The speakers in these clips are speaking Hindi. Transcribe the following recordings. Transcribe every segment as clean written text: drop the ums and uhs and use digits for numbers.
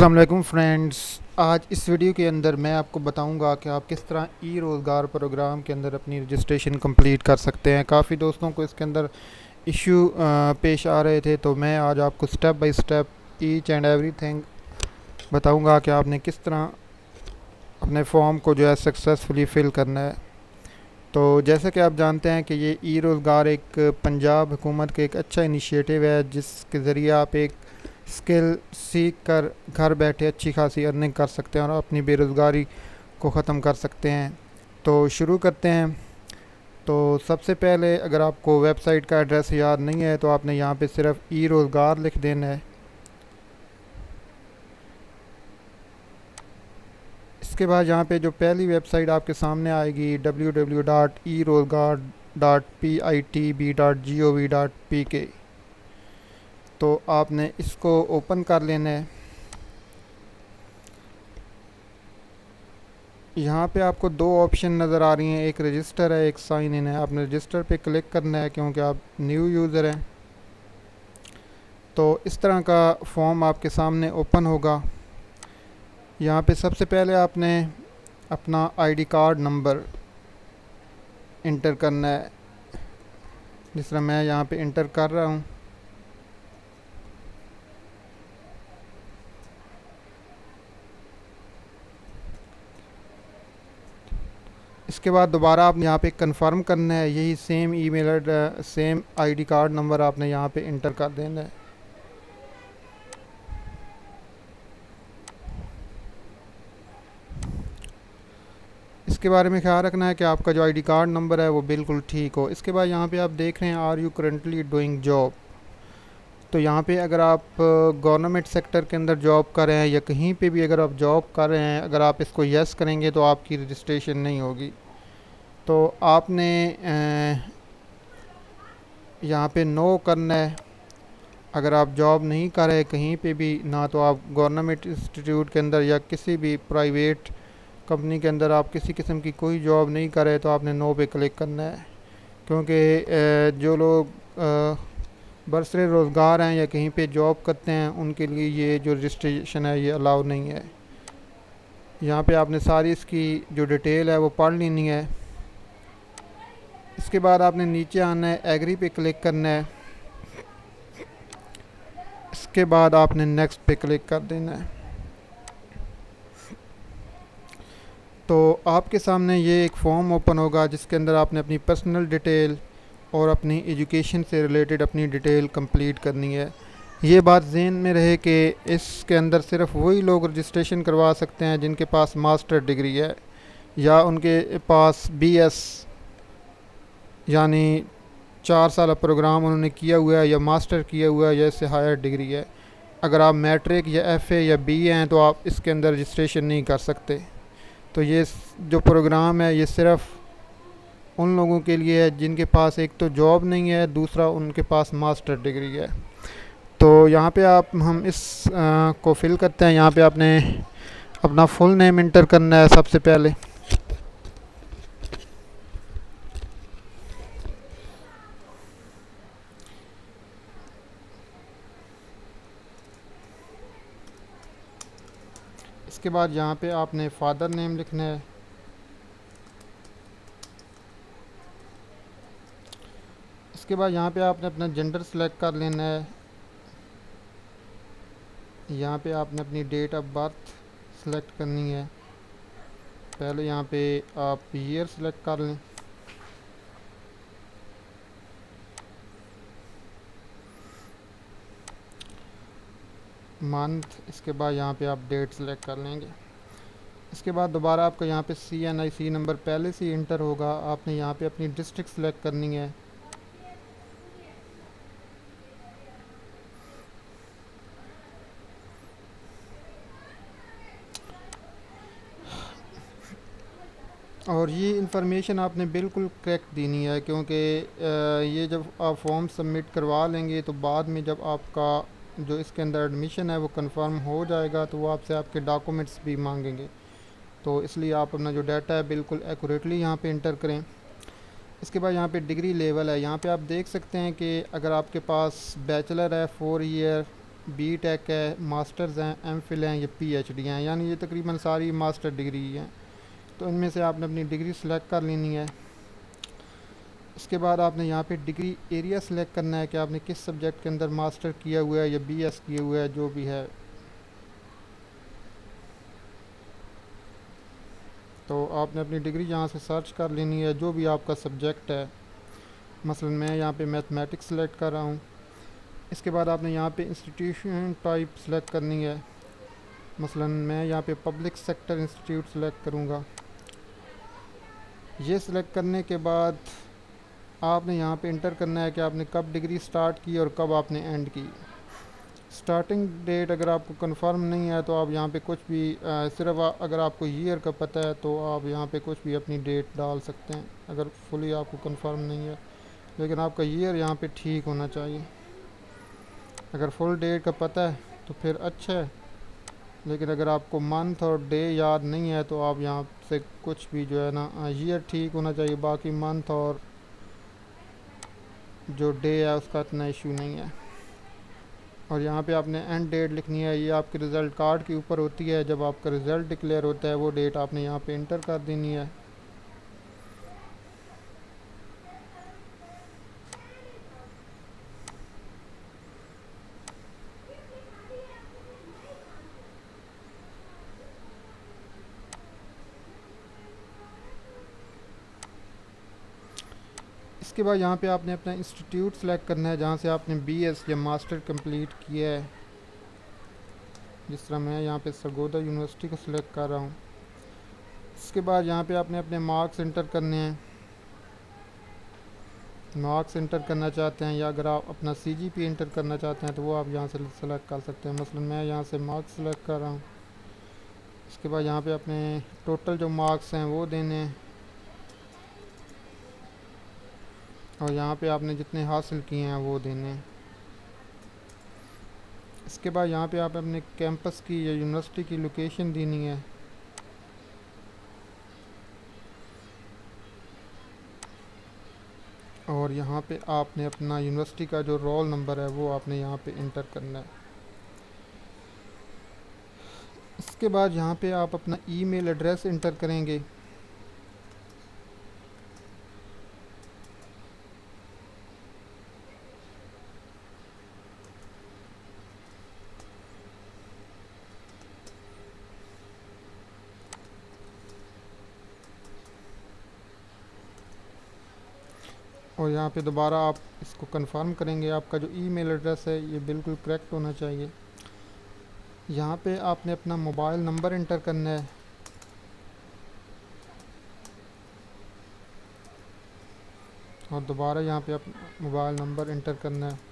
अस्सलाम वालेकुम फ्रेंड्स। आज इस वीडियो के अंदर मैं आपको बताऊंगा कि आप किस तरह ई रोज़गार प्रोग्राम के अंदर अपनी रजिस्ट्रेशन कंप्लीट कर सकते हैं। काफ़ी दोस्तों को इसके अंदर इश्यू पेश आ रहे थे, तो मैं आज आपको step by step each and everything बताऊंगा कि आपने किस तरह अपने फॉर्म को जो है सक्सेसफुली फ़िल करना है। तो जैसा कि आप जानते हैं कि ये ई रोज़गार एक पंजाब हुकूमत का एक अच्छा इनिशिएटिव है, जिसके ज़रिए आप एक स्किल सीख कर घर बैठे अच्छी खासी अर्निंग कर सकते हैं और अपनी बेरोज़गारी को ख़त्म कर सकते हैं। तो शुरू करते हैं। तो सबसे पहले अगर आपको वेबसाइट का एड्रेस याद नहीं है तो आपने यहाँ पे सिर्फ ई रोज़गार लिख देना है। इसके बाद यहाँ पे जो पहली वेबसाइट आपके सामने आएगी www.erozgar.pitb.gov.pk, तो आपने इसको ओपन कर लेना है। यहाँ पे आपको दो ऑप्शन नज़र आ रही हैं, एक रजिस्टर है, एक साइन इन है। आपने रजिस्टर पे क्लिक करना है क्योंकि आप न्यू यूज़र हैं। तो इस तरह का फॉर्म आपके सामने ओपन होगा। यहाँ पे सबसे पहले आपने अपना आईडी कार्ड नंबर इंटर करना है, जिस तरह मैं यहाँ पे इंटर कर रहा हूँ। इसके बाद दोबारा आपने यहाँ पे कंफर्म करना है, यही same email address same ID card number आपने यहाँ पे इंटर कर देना है। इसके बारे में ख्याल रखना है कि आपका जो आईडी कार्ड नंबर है वो बिल्कुल ठीक हो। इसके बाद यहाँ पे आप देख रहे हैं are you currently doing job. तो यहाँ पे अगर आप गवर्नमेंट सेक्टर के अंदर जॉब कर रहे हैं या कहीं पे भी अगर आप जॉब कर रहे हैं, अगर आप इसको यस करेंगे तो आपकी रजिस्ट्रेशन नहीं होगी। तो आपने यहाँ पे नो करना है। अगर आप जॉब नहीं कर रहे कहीं पे भी, ना तो आप गवर्नमेंट इंस्टीट्यूट के अंदर या किसी भी प्राइवेट कंपनी के अंदर आप किसी किस्म की कोई जॉब नहीं कर रहे, तो आपने नो पे क्लिक करना है। क्योंकि जो लोग बरसरे रोज़गार हैं या कहीं पे जॉब करते हैं, उनके लिए ये जो रजिस्ट्रेशन है ये अलाउ नहीं है। यहाँ पे आपने सारी इसकी जो डिटेल है वो पढ़ लेनी है। इसके बाद आपने नीचे आना है, एग्री पे क्लिक करना है। इसके बाद आपने नेक्स्ट पे क्लिक कर देना है। तो आपके सामने ये एक फॉर्म ओपन होगा जिसके अंदर आपने अपनी पर्सनल डिटेल और अपनी एजुकेशन से रिलेटेड अपनी डिटेल कंप्लीट करनी है। ये बात ज़हन में रहे कि इसके अंदर सिर्फ वही लोग रजिस्ट्रेशन करवा सकते हैं जिनके पास मास्टर डिग्री है या उनके पास बीएस यानी 4 साल प्रोग्राम उन्होंने किया हुआ है या मास्टर किया हुआ है या इससे हायर डिग्री है। अगर आप मैट्रिक या एफ़ए या बीए हैं तो आप इसके अंदर रजिस्ट्रेशन नहीं कर सकते। तो ये जो प्रोग्राम है ये सिर्फ उन लोगों के लिए है जिनके पास एक तो जॉब नहीं है, दूसरा उनके पास मास्टर डिग्री है। तो यहाँ पे हम इस को फिल करते हैं। यहाँ पे आपने अपना फुल नेम इंटर करना है सबसे पहले। इसके बाद यहाँ पे आपने फादर नेम लिखना है। इसके बाद यहाँ पे आपने अपना जेंडर सेलेक्ट कर लेना है। यहाँ पे आपने अपनी डेट ऑफ बर्थ सेलेक्ट करनी है। पहले यहाँ पे आप ईयर सेलेक्ट कर लें। मंथ, इसके बाद यहाँ पे आप डेट सेलेक्ट कर लेंगे। इसके बाद दोबारा आपका यहाँ पे CNIC नंबर पहले से इंटर होगा। आपने यहाँ पे अपनी डिस्ट्रिक्ट सेलेक्ट करनी है। और ये इन्फॉर्मेशन आपने बिल्कुल करेक्ट देनी है, क्योंकि ये जब आप फॉर्म सबमिट करवा लेंगे तो बाद में जब आपका जो इसके अंदर एडमिशन है वो कंफर्म हो जाएगा तो वो आपसे आपके डॉक्यूमेंट्स भी मांगेंगे। तो इसलिए आप अपना जो डाटा है बिल्कुल एक्यूरेटली यहाँ पे इंटर करें। इसके बाद यहाँ पे डिग्री लेवल है। यहाँ पे आप देख सकते हैं कि अगर आपके पास बैचलर है 4 ईयर बी टेक है, मास्टर्स हैं, एम फिल हैं, ये पीएचडी हैं, यानी ये तकरीबन सारी मास्टर डिग्री हैं। तो इनमें से आपने अपनी डिग्री सेलेक्ट कर लेनी है। इसके बाद आपने यहाँ पे डिग्री एरिया सेलेक्ट करना है कि आपने किस सब्जेक्ट के अंदर मास्टर किया हुआ है या बीएस किया हुआ है, जो भी है। तो आपने अपनी डिग्री यहाँ से सर्च कर लेनी है, जो भी आपका सब्जेक्ट है। मसलन मैं यहाँ पे मैथमेटिक्स सेलेक्ट कर रहा हूँ। इसके बाद आपने यहाँ पे इंस्टीट्यूशन टाइप सेलेक्ट करनी है। मसलन मैं यहाँ पे पब्लिक सेक्टर इंस्टीट्यूट सेलेक्ट करूँगा। ये सिलेक्ट करने के बाद आपने यहाँ पे इंटर करना है कि आपने कब डिग्री स्टार्ट की और कब आपने एंड की। स्टार्टिंग डेट अगर आपको कंफर्म नहीं है तो आप यहाँ पे कुछ भी सिर्फ अगर आपको ईयर का पता है तो आप यहाँ पे कुछ भी अपनी डेट डाल सकते हैं, अगर फुली आपको कंफर्म नहीं है। लेकिन आपका ईयर यहाँ पे ठीक होना चाहिए। अगर फुल डेट का पता है तो फिर अच्छा है, लेकिन अगर आपको मंथ और डे याद नहीं है तो आप यहाँ से कुछ भी जो है ना, ईयर ठीक होना चाहिए, बाकी मंथ और जो डे है उसका इतना इशू नहीं है। और यहाँ पे आपने एंड डेट लिखनी है, ये आपके रिज़ल्ट कार्ड के ऊपर होती है। जब आपका रिज़ल्ट डिक्लेयर होता है वो डेट आपने यहाँ पे इंटर कर देनी है। इसके बाद यहाँ पे आपने अपना इंस्टीट्यूट सेलेक्ट करना है जहाँ से आपने बीएस या मास्टर कंप्लीट किया है। जिस तरह मैं यहाँ पे सरगोदा यूनिवर्सिटी को सिलेक्ट कर रहा हूँ। इसके बाद यहाँ पे आपने अपने मार्क्स इंटर करने हैं। मार्क्स इंटर करना चाहते हैं या अगर आप अपना सीजीपी इंटर करना चाहते हैं तो वो आप यहाँ से सेलेक्ट कर सकते हैं। मसलन मैं यहाँ से मार्क्स सेलेक्ट कर रहा हूँ। इसके बाद यहाँ पे अपने टोटल जो मार्क्स हैं वो देने हैं, और यहाँ पे आपने जितने हासिल किए हैं वो देने हैं। इसके बाद यहाँ पे आप अपने कैंपस की या यूनिवर्सिटी की लोकेशन देनी है। और यहाँ पे आपने अपना यूनिवर्सिटी का जो रोल नंबर है वो आपने यहाँ पे इंटर करना है। इसके बाद यहाँ पे आप अपना ईमेल एड्रेस इंटर करेंगे। और यहाँ पे दोबारा आप इसको कंफर्म करेंगे, आपका जो ईमेल एड्रेस है ये बिल्कुल करेक्ट होना चाहिए। यहाँ पे आपने अपना मोबाइल नंबर इंटर करना है। और दोबारा यहाँ पे आप मोबाइल नंबर इंटर करना है।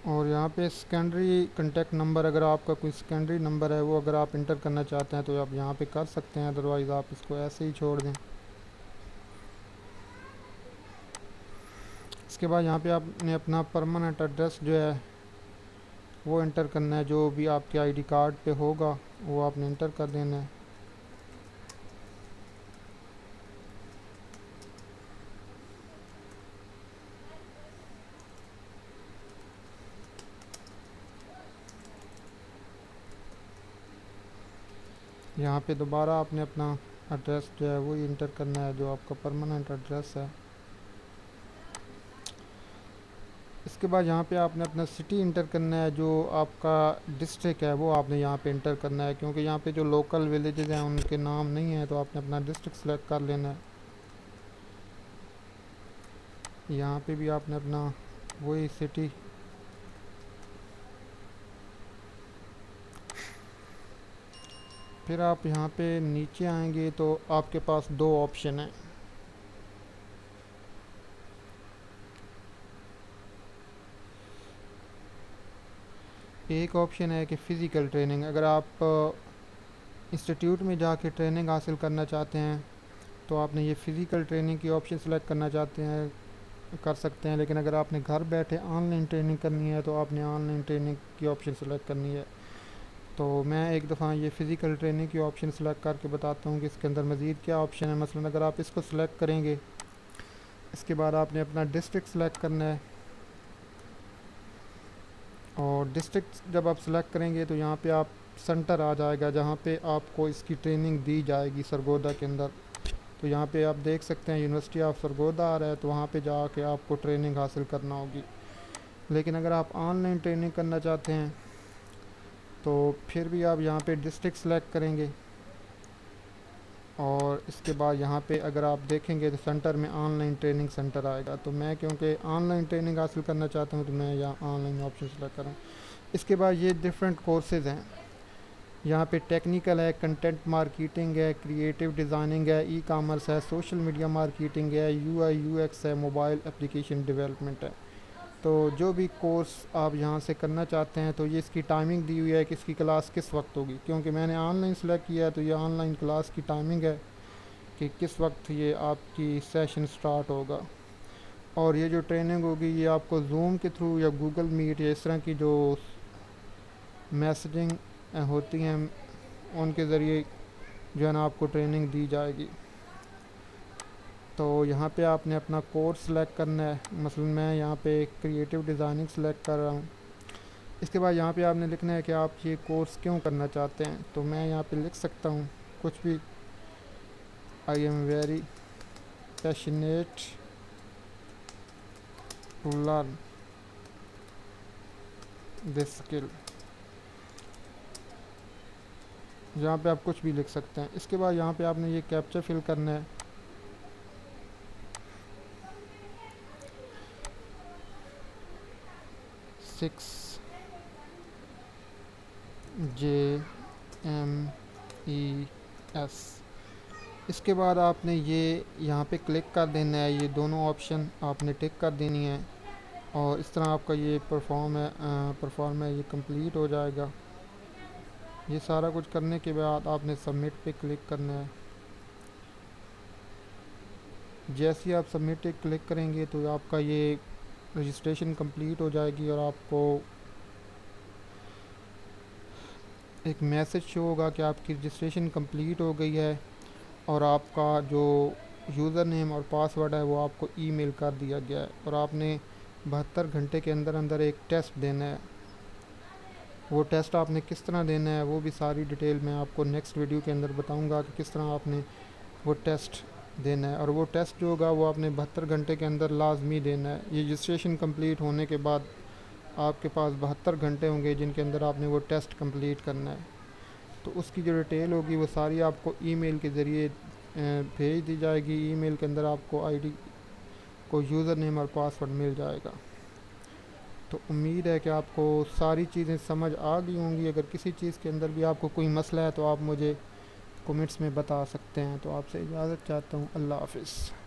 और यहाँ पे सेकेंडरी कॉन्टैक्ट नंबर, अगर आपका कोई सेकेंडरी नंबर है वो अगर आप इंटर करना चाहते हैं तो आप यहाँ पे कर सकते हैं, अदरवाइज़ आप इसको ऐसे ही छोड़ दें। इसके बाद यहाँ पे आपने अपना परमानेंट एड्रेस जो है वो इंटर करना है, जो भी आपके आईडी कार्ड पे होगा वो आपने इंटर कर देना है। यहाँ पे दोबारा आपने अपना एड्रेस जो है वो इंटर करना है, जो आपका परमानेंट एड्रेस है। इसके बाद यहाँ पे आपने अपना सिटी इंटर करना है, जो आपका डिस्ट्रिक्ट है वो आपने यहाँ पे इंटर करना है, क्योंकि यहाँ पे जो लोकल विलेजेस हैं उनके नाम नहीं है, तो आपने अपना डिस्ट्रिक्ट सेलेक्ट कर लेना है। यहाँ पे भी आपने अपना वही सिटी। फिर आप यहाँ पे नीचे आएंगे तो आपके पास दो ऑप्शन हैं। एक ऑप्शन है कि फ़िज़िकल ट्रेनिंग, अगर आप इंस्टीट्यूट में जाके ट्रेनिंग हासिल करना चाहते हैं तो आपने ये फ़िज़िकल ट्रेनिंग की ऑप्शन सेलेक्ट करना चाहते हैं कर सकते हैं। लेकिन अगर आपने घर बैठे ऑनलाइन ट्रेनिंग करनी है तो आपने ऑनलाइन ट्रेनिंग की ऑप्शन सेलेक्ट करनी है। तो मैं एक दफ़ा ये फ़िज़िकल ट्रेनिंग की ऑप्शन सेलेक्ट करके बताता हूँ कि इसके अंदर मज़ीद क्या ऑप्शन है। मसलन अगर आप इसको सिलेक्ट करेंगे, इसके बाद आपने अपना डिस्ट्रिक्ट सेलेक्ट करना है, और डिस्ट्रिक्ट जब आप सेलेक्ट करेंगे तो यहाँ पे आप सेंटर आ जाएगा जहाँ पे आपको इसकी ट्रेनिंग दी जाएगी सरगोदा के अंदर। तो यहाँ पे आप देख सकते हैं यूनिवर्सिटी ऑफ सरगोदा आ रहा है, तो वहाँ पे जाके आपको ट्रेनिंग हासिल करना होगी। लेकिन अगर आप ऑनलाइन ट्रेनिंग करना चाहते हैं तो फिर भी आप यहाँ पे डिस्ट्रिक्ट सेलेक्ट करेंगे, और इसके बाद यहाँ पे अगर आप देखेंगे तो सेंटर में ऑनलाइन ट्रेनिंग सेंटर आएगा। तो मैं क्योंकि ऑनलाइन ट्रेनिंग हासिल करना चाहता हूँ तो मैं यहाँ ऑनलाइन ऑप्शन सेलेक्ट करूँ। इसके बाद ये डिफरेंट कोर्सेज़ हैं, यहाँ पे टेक्निकल है, कंटेंट मार्केटिंग है, क्रिएटिव डिज़ाइनिंग है, ई कामर्स है, सोशल मीडिया मार्केटिंग है, यूआई यूएक्स है, मोबाइल एप्लीकेशन डेवलपमेंट है। तो जो भी कोर्स आप यहाँ से करना चाहते हैं तो ये इसकी टाइमिंग दी हुई है कि इसकी क्लास किस वक्त होगी। क्योंकि मैंने ऑनलाइन सेलेक्ट किया है तो ये ऑनलाइन क्लास की टाइमिंग है कि किस वक्त ये आपकी सेशन स्टार्ट होगा। और ये जो ट्रेनिंग होगी ये आपको जूम के थ्रू या गूगल मीट या इस तरह की जो मैसेजिंग होती हैं उनके ज़रिए जो है ना आपको ट्रेनिंग दी जाएगी। तो यहाँ पे आपने अपना कोर्स सेलेक्ट करना है। मसलन मैं यहाँ पे क्रिएटिव डिज़ाइनिंग सेलेक्ट कर रहा हूँ। इसके बाद यहाँ पे आपने लिखना है कि आप ये कोर्स क्यों करना चाहते हैं। तो मैं यहाँ पे लिख सकता हूँ कुछ भी, I am very passionate to learn this skill. यहाँ पे आप कुछ भी लिख सकते हैं। इसके बाद यहाँ पे आपने ये कैप्चा फिल करना है। Six JMES। इसके बाद आपने ये यहाँ पे क्लिक कर देना है, ये दोनों ऑप्शन आपने टिक कर देनी है, और इस तरह आपका ये परफॉर्म है ये कंप्लीट हो जाएगा। ये सारा कुछ करने के बाद आपने सबमिट पे क्लिक करना है। जैसे ही आप सबमिट पे क्लिक करेंगे तो आपका ये रजिस्ट्रेशन कंप्लीट हो जाएगी, और आपको एक मैसेज शो होगा कि आपकी रजिस्ट्रेशन कंप्लीट हो गई है, और आपका जो यूज़र नेम और पासवर्ड है वो आपको ईमेल कर दिया गया है। और आपने 72 घंटे के अंदर अंदर एक टेस्ट देना है। वो टेस्ट आपने किस तरह देना है वो भी सारी डिटेल मैं आपको नेक्स्ट वीडियो के अंदर बताऊंगा कि किस तरह आपने वो टेस्ट देना है। और वो टेस्ट जो होगा वो आपने 72 घंटे के अंदर लाजमी देना है। ये रजिस्ट्रेशन कंप्लीट होने के बाद आपके पास 72 घंटे होंगे जिनके अंदर आपने वो टेस्ट कंप्लीट करना है। तो उसकी जो डिटेल होगी वो सारी आपको ईमेल के ज़रिए भेज दी जाएगी। ईमेल के अंदर आपको आईडी को यूज़र नेम और पासवर्ड मिल जाएगा। तो उम्मीद है कि आपको सारी चीज़ें समझ आ गई होंगी। अगर किसी चीज़ के अंदर भी आपको कोई मसला है तो आप मुझे कमेंट्स में बता सकते हैं। तो आपसे इजाज़त चाहता हूँ। अल्लाह हाफ़िज़।